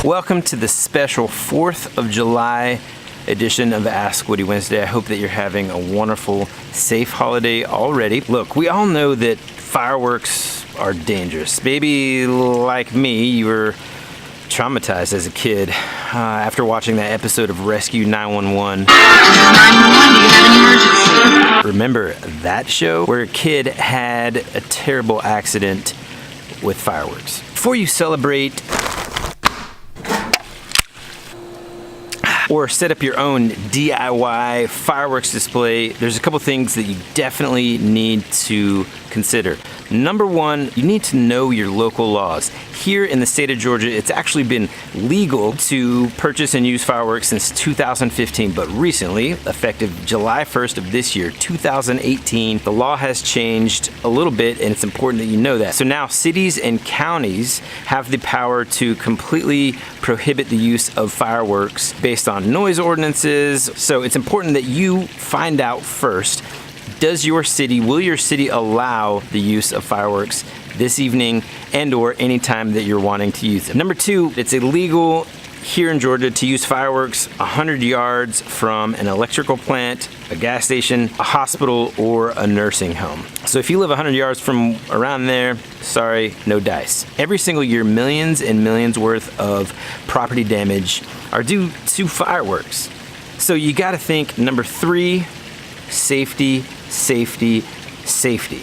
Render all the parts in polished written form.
Welcome to the special 4th of July edition of Ask Woody Wednesday. I hope that you're having a wonderful, safe holiday already. Look, we all know that fireworks are dangerous. Maybe like me, you were traumatized as a kid after watching that episode of Rescue 911. 911, do you have an emergency? Remember that show where a kid had a terrible accident with fireworks? Before you celebrate or set up your own DIY fireworks display, there's a couple things that you definitely need to consider. Number one, you need to know your local laws. Here in the state of Georgia, it's actually been legal to purchase and use fireworks since 2015, but recently, effective July 1st of this year, 2018, the law has changed a little bit, and it's important that you know that. So now cities and counties have the power to completely prohibit the use of fireworks based on noise ordinances. So it's important that you find out first, will your city allow the use of fireworks this evening and or anytime that you're wanting to use them? Number two, it's illegal here in Georgia to use fireworks 100 yards from an electrical plant, a gas station, a hospital, or a nursing home. So if you live 100 yards from around there, sorry, no dice. Every single year, millions and millions worth of property damage are due to fireworks. So you gotta think, number three, safety, safety, safety.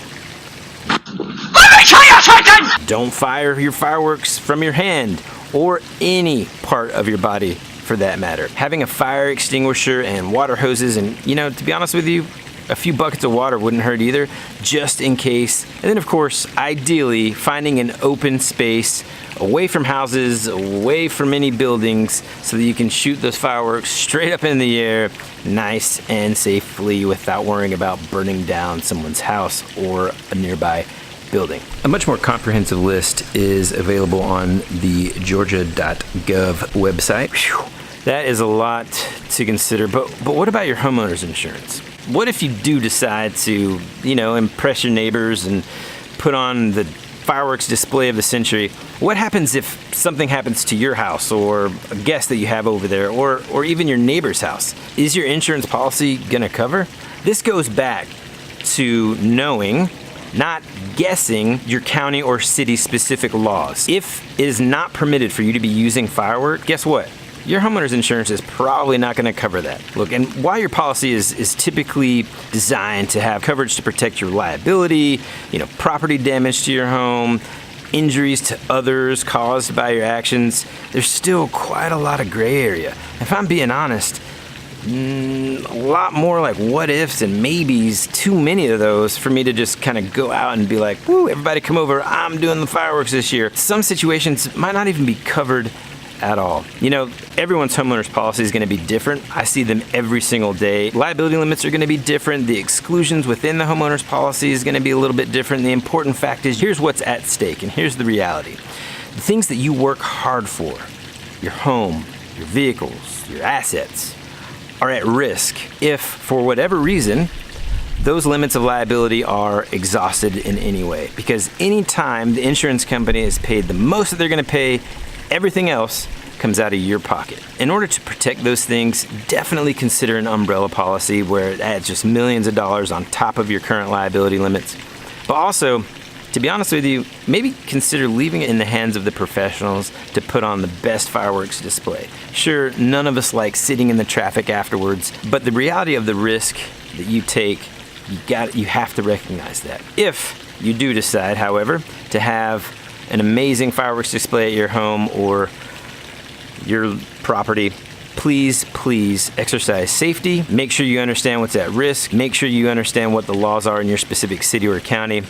Let me tell you something! Don't fire your fireworks from your hand or any part of your body for that matter. Having a fire extinguisher and water hoses and, to be honest with you, a few buckets of water wouldn't hurt either, just in case. And then of course, ideally, finding an open space away from houses, away from any buildings, so that you can shoot those fireworks straight up in the air, nice and safely without worrying about burning down someone's house or a nearby building. A much more comprehensive list is available on the georgia.gov website. Whew, that is a lot to consider, but what about your homeowner's insurance? What if you do decide to, impress your neighbors and put on the fireworks display of the century? What happens if something happens to your house or a guest that you have over there or even your neighbor's house? Is your insurance policy gonna cover? This goes back to knowing, not guessing, your county or city specific laws. If it is not permitted for you to be using fireworks, guess what? Your homeowner's insurance is probably not going to cover that. Look, and while your policy is typically designed to have coverage to protect your liability, property damage to your home, injuries to others caused by your actions, there's still quite a lot of gray area. If I'm being honest, a lot more like what ifs and maybes, too many of those for me to just kind of go out and be like, woo, everybody come over, I'm doing the fireworks this year. Some situations might not even be covered at all. Everyone's homeowner's policy is going to be different. I see them every single day. Liability limits are going to be different. The exclusions within the homeowner's policy is going to be a little bit different. The important fact is, here's what's at stake, and here's the reality. The things that you work hard for, your home, your vehicles, your assets, are at risk if, for whatever reason, those limits of liability are exhausted in any way. Because anytime the insurance company has paid the most that they're going to pay, everything else comes out of your pocket. In order to protect those things, definitely consider an umbrella policy where it adds just millions of dollars on top of your current liability limits. But also, to be honest with you, maybe consider leaving it in the hands of the professionals to put on the best fireworks display. Sure, none of us like sitting in the traffic afterwards, but the reality of the risk that you take, you have to recognize that. If you do decide, however, to have an amazing fireworks display at your home or your property, please exercise safety. Make sure you understand what's at risk. Make sure you understand what the laws are in your specific city or county.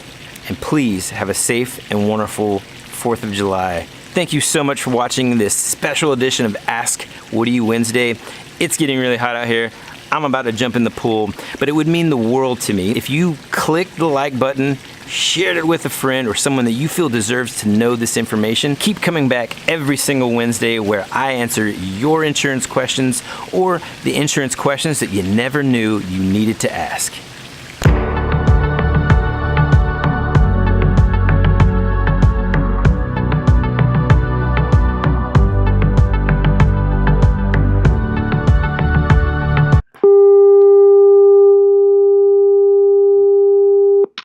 And please have a safe and wonderful 4th of July. Thank you so much for watching this special edition of Ask Woody Wednesday. It's getting really hot out here. I'm about to jump in the pool, but it would mean the world to me if you clicked the like button, shared it with a friend or someone that you feel deserves to know this information. Keep coming back every single Wednesday where I answer your insurance questions or the insurance questions that you never knew you needed to ask.